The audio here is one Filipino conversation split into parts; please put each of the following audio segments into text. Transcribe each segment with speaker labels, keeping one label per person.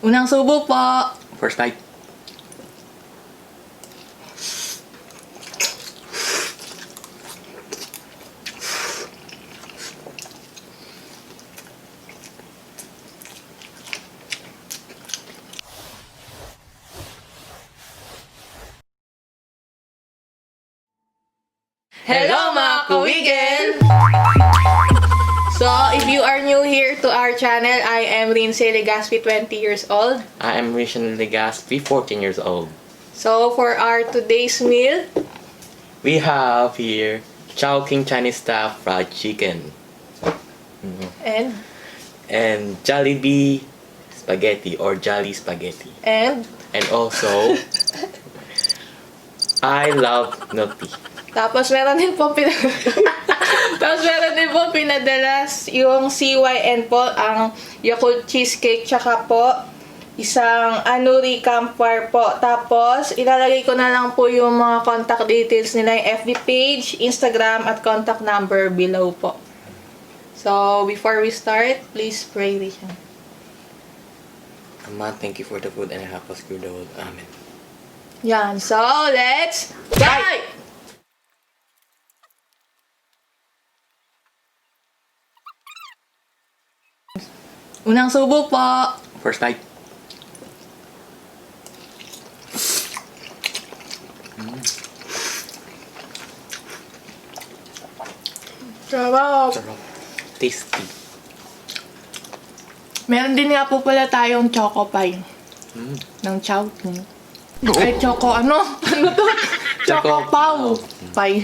Speaker 1: Unang subo po.
Speaker 2: First night.
Speaker 1: Hello mga kawigin! So, if you are new here to our channel, I am Lindsay Legaspi, 20 years old.
Speaker 2: I am Mission Legaspi, 14 years old.
Speaker 1: So, for our today's meal,
Speaker 2: We have here Chowking Chinese style fried chicken. And Jollibee Spaghetti or Jolly Spaghetti.
Speaker 1: and
Speaker 2: also, I love milk tea.
Speaker 1: tapos meron din po pinadala yung CYN po, ang Yakult Cheesecake, tsaka po isang Aburi Campfire po. Tapos ilalagay ko na lang po yung mga contact details nila, yung FB page, Instagram, at contact number below po. So before we start, please pray with me.
Speaker 2: Ama, thank you for the food and help us cure the world. Amen.
Speaker 1: Yan. So let's bite! Unang subo po.
Speaker 2: First night.
Speaker 1: Sarap.
Speaker 2: Sarap. Tasty.
Speaker 1: Meron din nga po pala tayong choco pie. Ng chowking. Ay, choco ano? Ano to? Choco pau pie.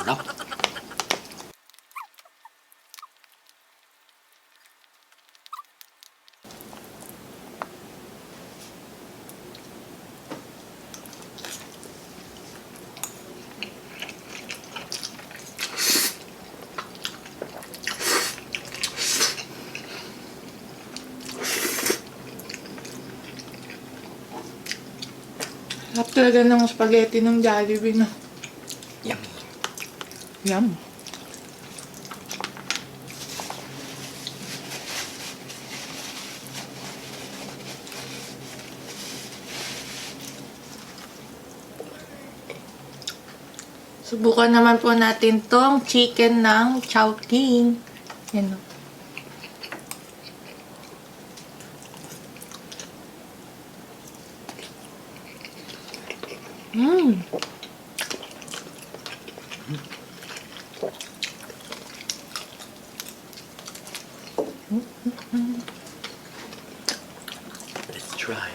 Speaker 2: Sarap.
Speaker 1: Sarap talaga ng spaghetti ng Jollibee, no?
Speaker 2: Yummy.
Speaker 1: Yum. Subukan naman po natin tong chicken ng Chowking. Yan o.
Speaker 2: Let's try.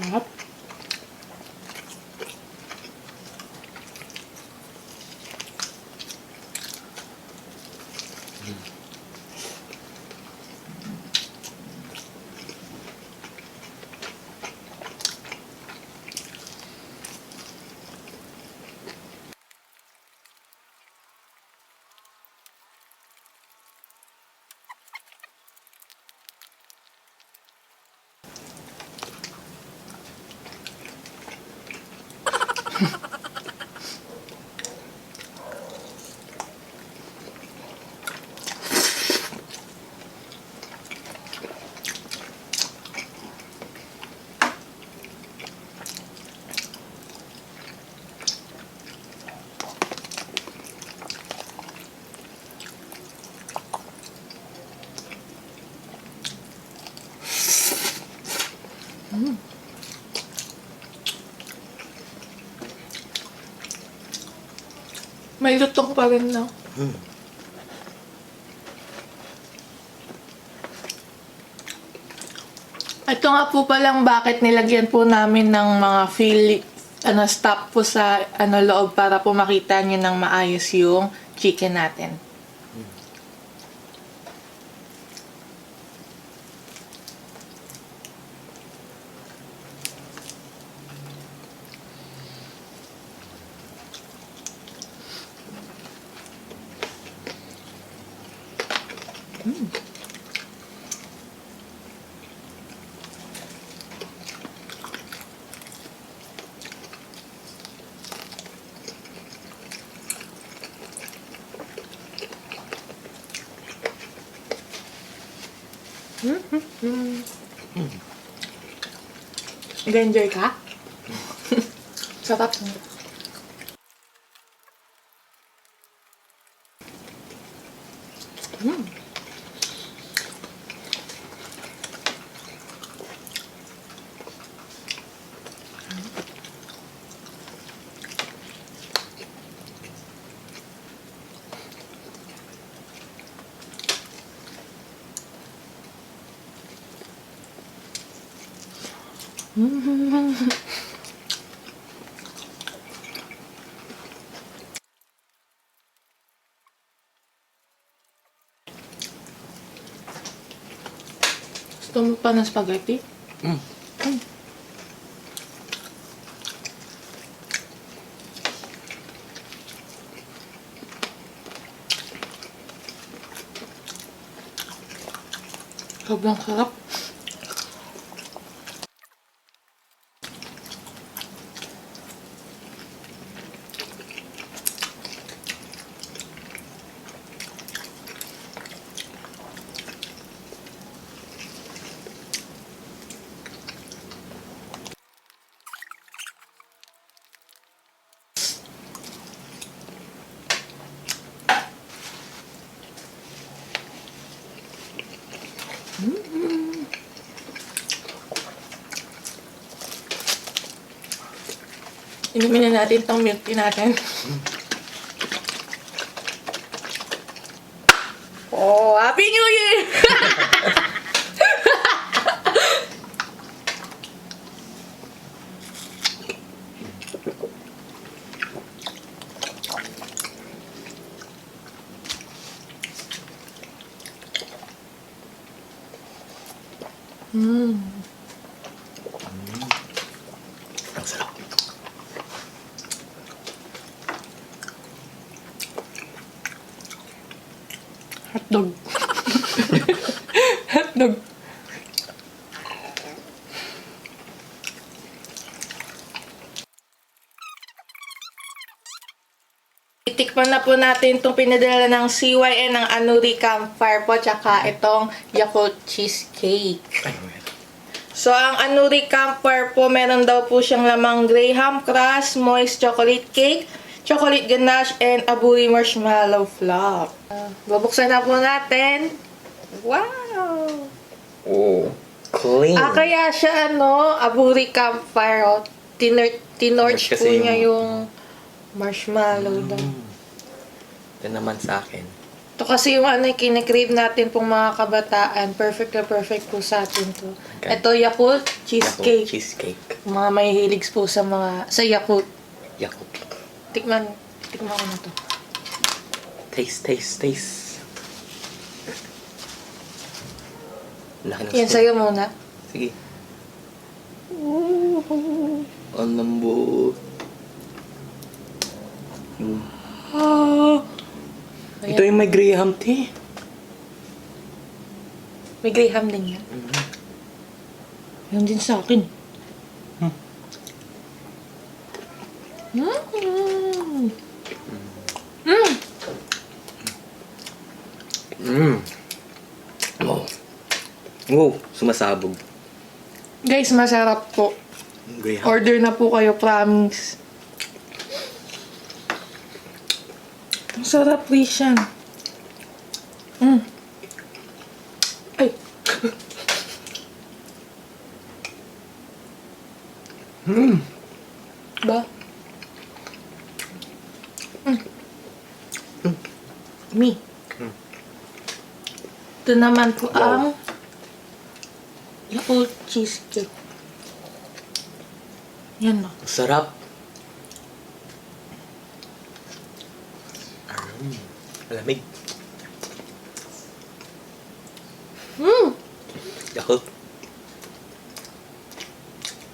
Speaker 1: Sarap. May lutong pa rin na. Ito nga po palang bakit nilagyan po namin ng mga stop po sa loob para po makita nyo ng maayos yung chicken natin. Nag-enjoy ka? Sarap. Gusto mo pa ng spaghetti? Sobrang sarap. Inumin na natin itong milk tea natin. Oh, Happy New Year!
Speaker 2: Ang sarap.
Speaker 1: Hotdog. Hotdog. Itikman na po natin itong pinadala ng CYN ng Aburi Campfire po, tsaka itong Yakult Cheesecake. So, ang Aburi Campfire po, meron daw po siyang lamang graham crust, moist chocolate cake, chocolate ganache, and Aburi marshmallow flop. Bubuksan na po natin. Wow!
Speaker 2: Oh, clean.
Speaker 1: Kaya siya, Aburi Campfire. Oh. Tinorch po
Speaker 2: Kasi
Speaker 1: niya yung marshmallow daw.
Speaker 2: Ito naman sa akin.
Speaker 1: Ito kasi yung kinikrave natin pong mga kabataan. Perfect na perfect po sa atin to.
Speaker 2: Okay.
Speaker 1: Ito, Yakult Cheesecake.
Speaker 2: Yakult Cheesecake.
Speaker 1: Mga may hilig po sa Yakult.
Speaker 2: Yakult.
Speaker 1: Tikman ko na to.
Speaker 2: Taste. Laki ng
Speaker 1: Yan,
Speaker 2: spoon.
Speaker 1: sa'yo muna.
Speaker 2: Sige. Ang lambot.
Speaker 1: Ayan.
Speaker 2: Ito yung may Graham tea.
Speaker 1: May Graham din yan. Yan din sa akin.
Speaker 2: Oh, sumasabog.
Speaker 1: Guys, masarap po.
Speaker 2: Graham.
Speaker 1: Order na po kayo, promise. Ang sarap, Rishan. Ay. Ba? Me. Ito naman po ang Yakult Cheesecake. Yan na.
Speaker 2: Sarap. Malamig. Yakult.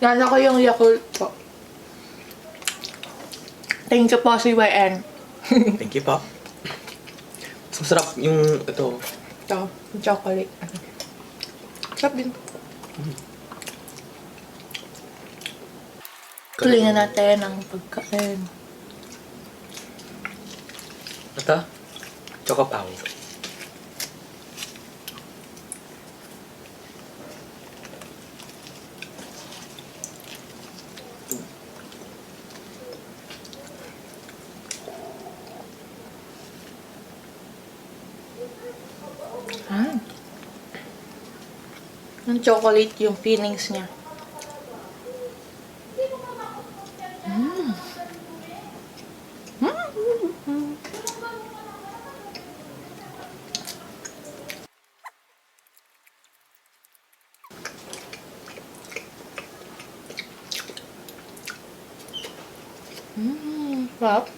Speaker 1: Yan ako yung Yakult po. Thank you po, CYN.
Speaker 2: Thank you po. Mas masarap yung ito.
Speaker 1: Ito, yung chocolate. Sarap din. Tuloy na natin ang pagkain.
Speaker 2: Ito? Choco Power.
Speaker 1: Yung chocolate yung feelings niya. Sarap.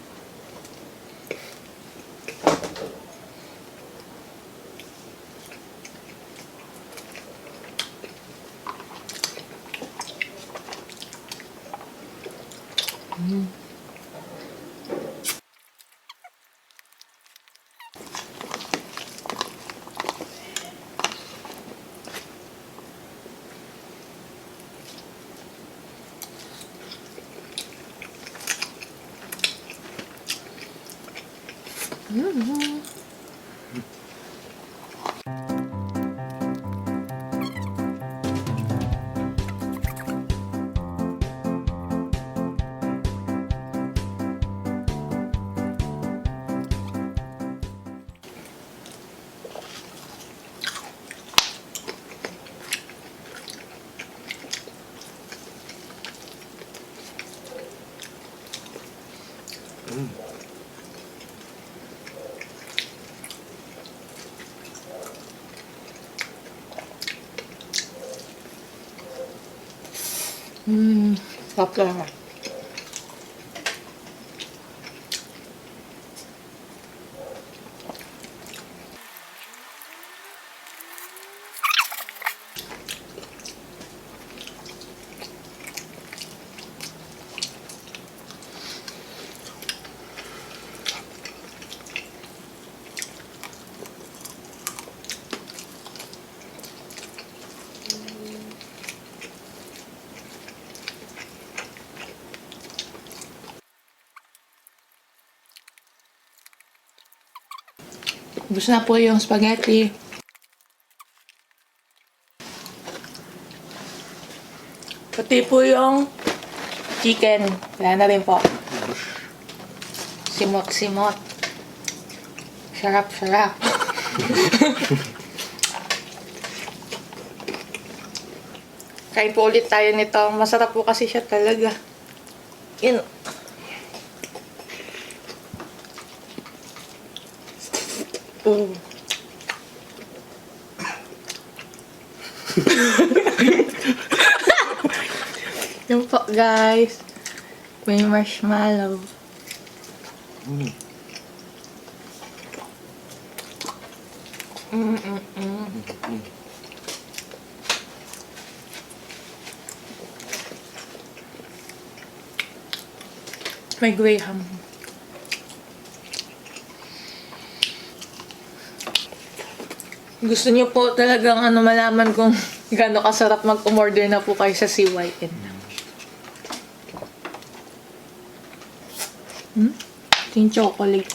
Speaker 1: Sarap talaga. Gusto na po yung spaghetti. Pati po yung chicken. Wala na rin po. Simot-simot. Sarap-sarap. Kain po ulit tayo nito. Masarap po kasi siya talaga. Yun. Oh. Yun po, guys. May marshmallow. May graham. Gusto niyo po talagang malaman kung gaano kasarap mag-umorder na po kayo sa CYN. Ito yung chocolate.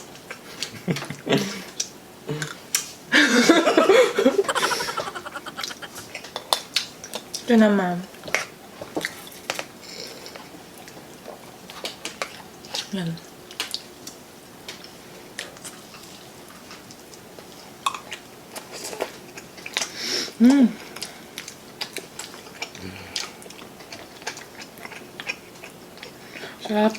Speaker 1: Ito naman. Yan. Sarap.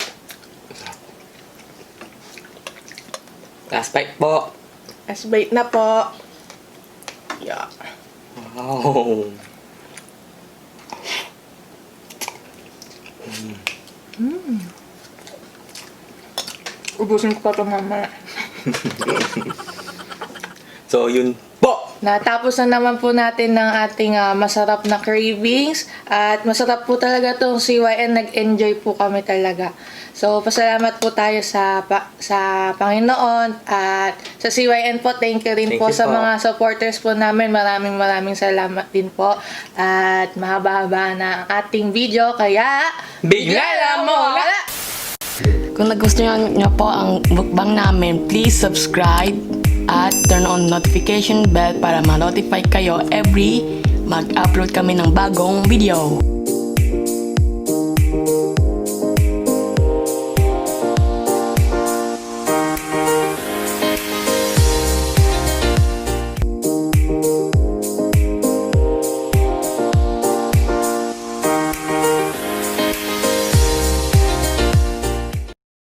Speaker 2: Last bite po.
Speaker 1: Last bite na po. Yeah.
Speaker 2: Wow.
Speaker 1: Ubusin ko pa ito mamaya.
Speaker 2: So, yun po.
Speaker 1: Natapos na naman po natin ng ating masarap na cravings. At masarap po talaga itong CYN. Nag-enjoy po kami talaga. So, pasalamat po tayo sa Panginoon. At sa CYN po, thank you rin
Speaker 2: Thank
Speaker 1: po
Speaker 2: you
Speaker 1: sa
Speaker 2: po.
Speaker 1: mga supporters po namin. Maraming salamat din po. At mahaba-haba na ang ating video. Kaya,
Speaker 2: Bigla na muna!
Speaker 3: Kung nagustuhan nyo po ang mukbang namin, please subscribe at turn on notification bell para ma-notify kayo every mag-upload kami ng bagong video.